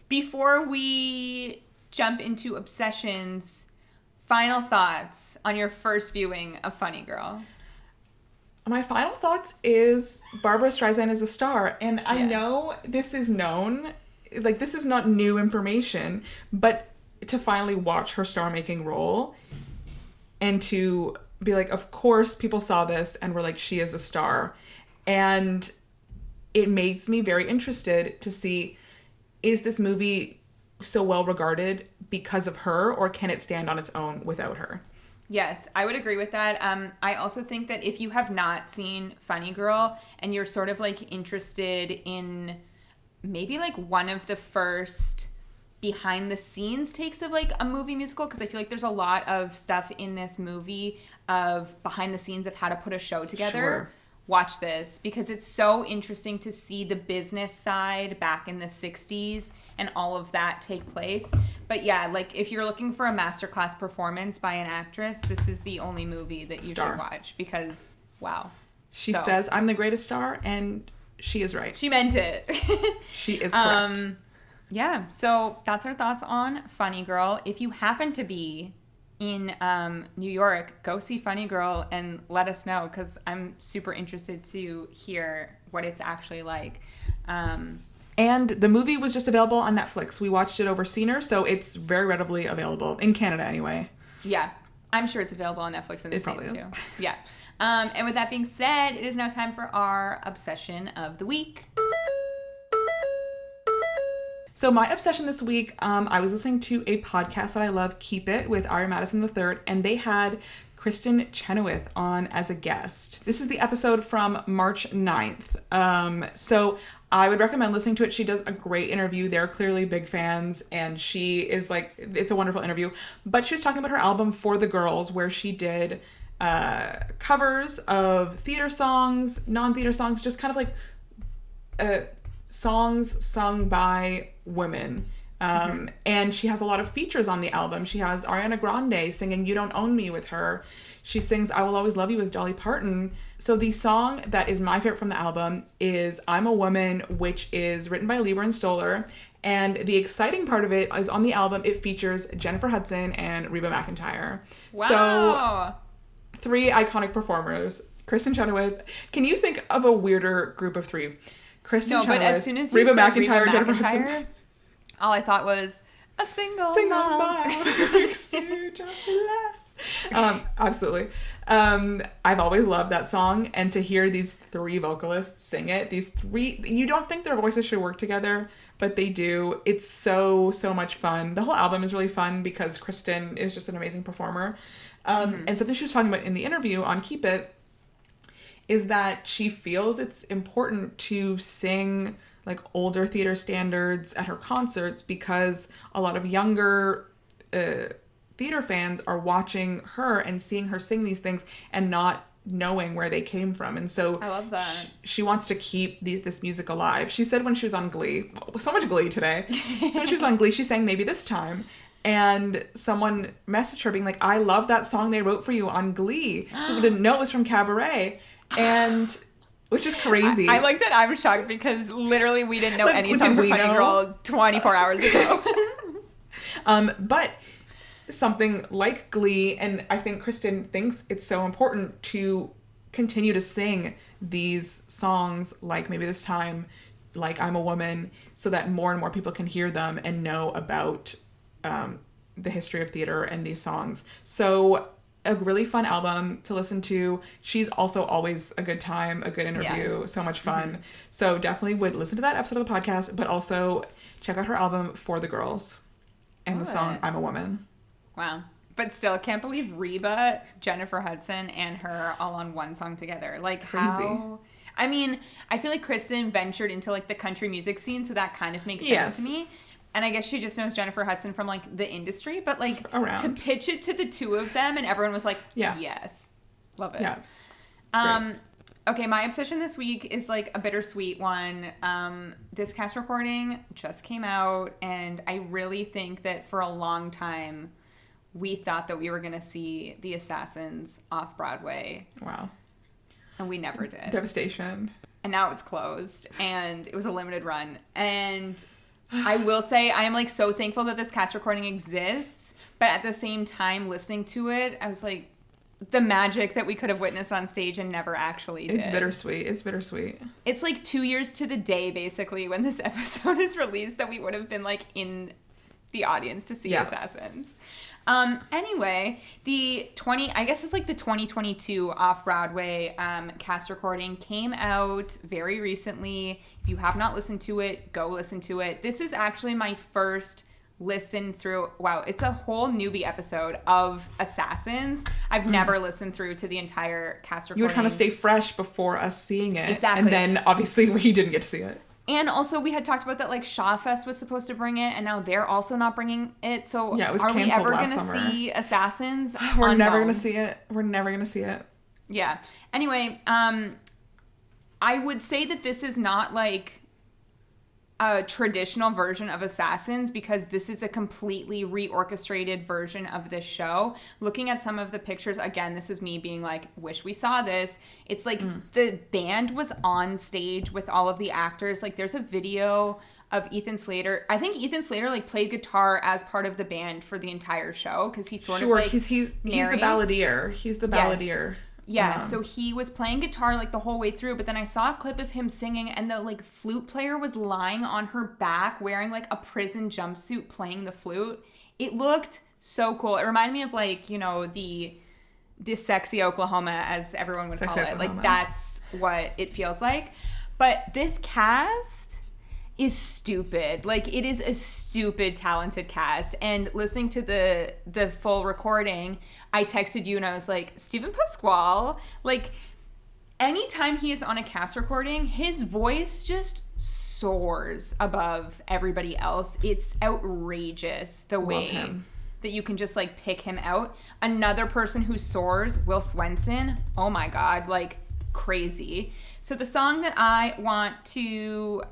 Before we jump into obsessions, final thoughts on your first viewing of Funny Girl. My final thoughts is Barbara Streisand is a star. And I know this is known. Like, this is not new information. But to finally watch her star-making role and to be like, of course people saw this and were like, she is a star. And it makes me very interested to see, is this movie so well regarded because of her, or can it stand on its own without her? Yes, I would agree with that. I also think that if you have not seen Funny Girl and you're sort of like interested in maybe like one of the first behind the scenes takes of like a movie musical, because I feel like there's a lot of stuff in this movie of behind the scenes of how to put a show together. Sure. Watch this, because it's so interesting to see the business side back in the 60s and all of that take place. But yeah, like if you're looking for a masterclass performance by an actress, this is the only movie that you should watch, because wow. She says, I'm the greatest star, and she is right. She meant it. She is correct. Yeah, so that's our thoughts on Funny Girl. If you happen to be in New York, go see Funny Girl and let us know, because I'm super interested to hear what it's actually like. And the movie was just available on Netflix. We watched it over Scener, so it's very readily available, in Canada anyway. Yeah, I'm sure it's available on Netflix in the States too. Yeah. And with that being said, it is now time for our obsession of the week. So my obsession this week, I was listening to a podcast that I love, Keep It, with Ari Madison III, and they had Kristen Chenoweth on as a guest. This is the episode from March 9th. So I would recommend listening to it. She does a great interview. They're clearly big fans, and she is like, it's a wonderful interview. But she was talking about her album For the Girls, where she did covers of theater songs, non-theater songs, just kind of like songs sung by women. And she has a lot of features on the album. She has Ariana Grande singing You Don't Own Me with her. She sings I Will Always Love You with Dolly Parton. So the song that is my favorite from the album is I'm a Woman, which is written by Lieber and Stoller. And the exciting part of it is on the album, it features Jennifer Hudson and Reba McEntire. Wow. So 3 iconic performers. Kristen Chenoweth. Can you think of a weirder group of 3? Kristen Chenoweth, but as soon as you Reba said McEntire, Reba Jennifer McEntire, Hudson. all I thought was a single mile. Absolutely. I've always loved that song, and to hear these 3 vocalists sing it, these 3, you don't think their voices should work together, but they do. It's so much fun. The whole album is really fun because Kristen is just an amazing performer. And something she was talking about in the interview on Keep It is that she feels it's important to sing like older theater standards at her concerts, because a lot of younger theater fans are watching her and seeing her sing these things and not knowing where they came from. And so I love that. She wants to keep this music alive. She said when she was on Glee, so much Glee today. So when she was on Glee, she sang Maybe This Time. And someone messaged her being like, I love that song they wrote for you on Glee. People didn't know it was from Cabaret. And which is crazy. I like that I'm shocked, because literally we didn't know like, any song for Funny Girl 24 hours ago. But something like Glee, and I think Kristen thinks it's so important to continue to sing these songs like Maybe This Time, like I'm a Woman, so that more and more people can hear them and know about the history of theater and these songs. So a really fun album to listen to. She's also always a good time, a good interview, so much fun. So definitely would listen to that episode of the podcast, but also check out her album For the Girls and the song I'm a Woman. Wow. But still, can't believe Reba, Jennifer Hudson, and her all on one song together. Like, crazy. How... I mean, I feel like Kristen ventured into, like, the country music scene, so that kind of makes sense to me. And I guess she just knows Jennifer Hudson from, like, the industry. But, like, to pitch it to the 2 of them, and everyone was like, yes. Love it. Yeah. Okay, my obsession this week is, like, a bittersweet one. This cast recording just came out, and I really think that for a long time, we thought that we were going to see The Assassins off Broadway. Wow. And we never did. Devastation. and now it's closed, and it was a limited run. And I will say I am like so thankful that this cast recording exists, but at the same time listening to it, I was like, the magic that we could have witnessed on stage and never actually did. It's bittersweet. It's bittersweet. It's like 2 years to the day, basically, when this episode is released, that we would have been like in the audience to see Assassins. Anyway, I guess it's like the 2022 Off-Broadway cast recording came out very recently. If you have not listened to it, go listen to it. This is actually my first listen through. Wow, it's a whole newbie episode of Assassins. I've never listened through to the entire cast recording. You were trying to stay fresh before us seeing it. Exactly. And then, obviously, we didn't get to see it. And also, we had talked about that, like, Shawfest was supposed to bring it, and now they're also not bringing it. So, yeah, it was are we canceled ever last going to see Assassins? We're never going to see it. We're never going to see it. Yeah. Anyway, I would say that this is not, like, a traditional version of Assassins, because this is a completely reorchestrated version of this show. Looking at some of the pictures, again, this is me being like, wish we saw this. It's like the band was on stage with all of the actors. Like, there's a video of Ethan Slater. I think Ethan Slater like played guitar as part of the band for the entire show, because he sort of like he's the balladeer. He's the balladeer. Yes. Yeah, so he was playing guitar like the whole way through, but then I saw a clip of him singing, and the like flute player was lying on her back wearing like a prison jumpsuit playing the flute. It looked so cool. It reminded me of like, you know, the sexy Oklahoma, as everyone would call it. Like, that's what it feels like. But this cast is stupid. Like, it is a stupid talented cast. And listening to the full recording, I texted you and I was like, Stephen Pasquale, like, anytime he is on a cast recording, his voice just soars above everybody else. It's outrageous the way that you can just like pick him out. Another person who soars, Will Swenson. Oh my God, like crazy. So the song that I want to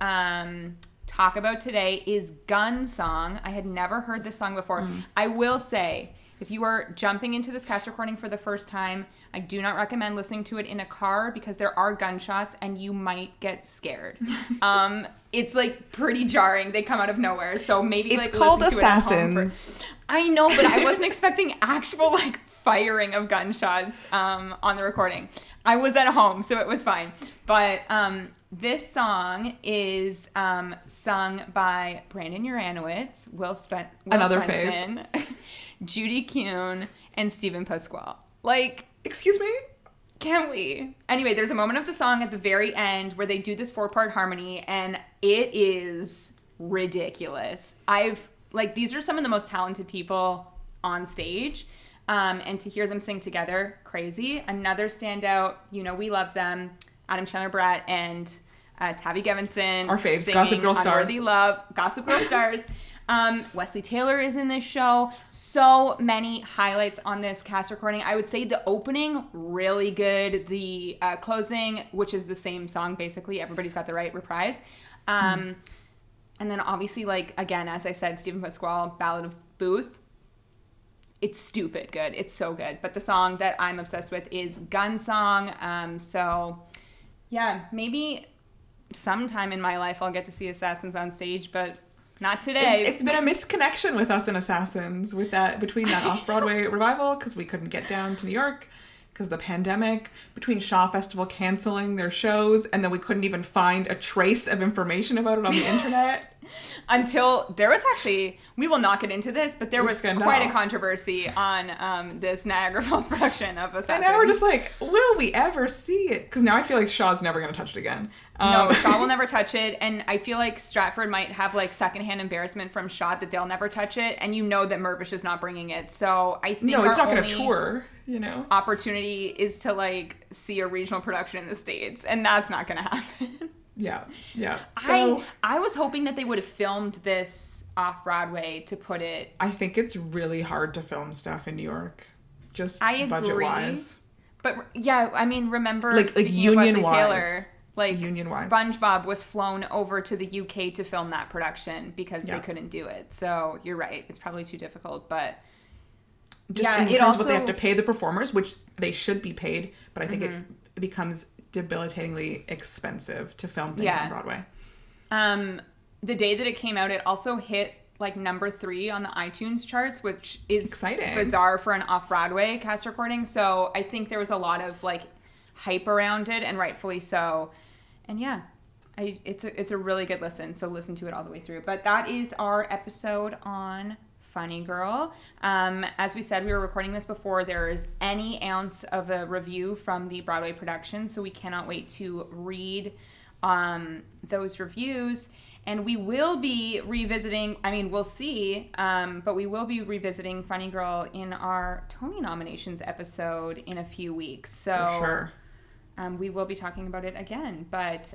talk about today is Gun Song. I had never heard this song before. I will say, if you are jumping into this cast recording for the first time, I do not recommend listening to it in a car, because there are gunshots and you might get scared. It's like pretty jarring. They come out of nowhere. So maybe it's like called listen Assassins. To it at home. I know, but I wasn't expecting actual like firing of gunshots on the recording. I was at home, so it was fine. But this song is sung by Brandon Uranowitz, Will Another Swenson, Judy Kuhn, and Stephen Pasquale. Like, excuse me? Can we? Anyway, there's a moment of the song at the very end where they do this 4-part harmony, and it is ridiculous. These are some of the most talented people on stage, and to hear them sing together, crazy. Another standout, you know, we love them, Adam Chandler Bratt and Tavi Gevinson. Our faves, Gossip Girl stars. Unworthy Love, Gossip Girl stars. Wesley Taylor is in this show. So many highlights on this cast recording. I would say the opening, really good. The closing, which is the same song, basically. Everybody's Got the Right, reprise. And then obviously, like, again, as I said, Stephen Pasquale, Ballad of Booth. It's stupid good. It's so good. But the song that I'm obsessed with is Gun Song. So, yeah, maybe sometime in my life I'll get to see Assassins on stage, but not today. It's been a misconnection with us and Assassins between that off-Broadway revival, because we couldn't get down to New York because of the pandemic, between Shaw Festival canceling their shows, and then we couldn't even find a trace of information about it on the internet. Until there was actually, we will not get into this, but there was quite a controversy on this Niagara Falls production of Assassins. And now we're just like, will we ever see it? Because now I feel like Shaw's never going to touch it again. No, Shaw will never touch it, and I feel like Stratford might have like secondhand embarrassment from Shaw that they'll never touch it, and you know that Mirvish is not bringing it, so I think it's not going to tour, you know. Opportunity is to like see a regional production in the States, and that's not going to happen. Yeah. So I was hoping that they would have filmed this off Broadway to put it. I think it's really hard to film stuff in New York, just budget wise. But yeah, I mean, remember like union wise. Like, SpongeBob was flown over to the UK to film that production because they couldn't do it. So you're right. It's probably too difficult, but just in terms of what they have to pay the performers, which they should be paid, but I think it becomes debilitatingly expensive to film things on Broadway. The day that it came out, it also hit like number 3 on the iTunes charts, which is exciting, bizarre for an off-Broadway cast recording. So I think there was a lot of like hype around it, and rightfully so. And yeah, it's a really good listen. So listen to it all the way through. But that is our episode on Funny Girl. As we said, we were recording this before there is any ounce of a review from the Broadway production, so we cannot wait to read those reviews. And we will be revisiting, I mean, we'll see, but we will be revisiting Funny Girl in our Tony nominations episode in a few weeks. So for sure. We will be talking about it again. But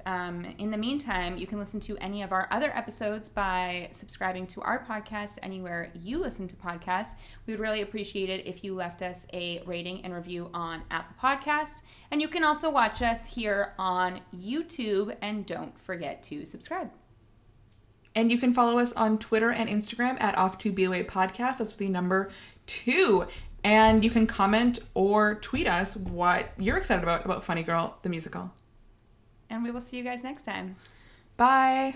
in the meantime, you can listen to any of our other episodes by subscribing to our podcast anywhere you listen to podcasts. We would really appreciate it if you left us a rating and review on Apple Podcasts. And you can also watch us here on YouTube. And don't forget to subscribe. And you can follow us on Twitter and Instagram at Off2BOA Podcast. That's the number 2. And you can comment or tweet us what you're excited about Funny Girl, the musical. And we will see you guys next time. Bye.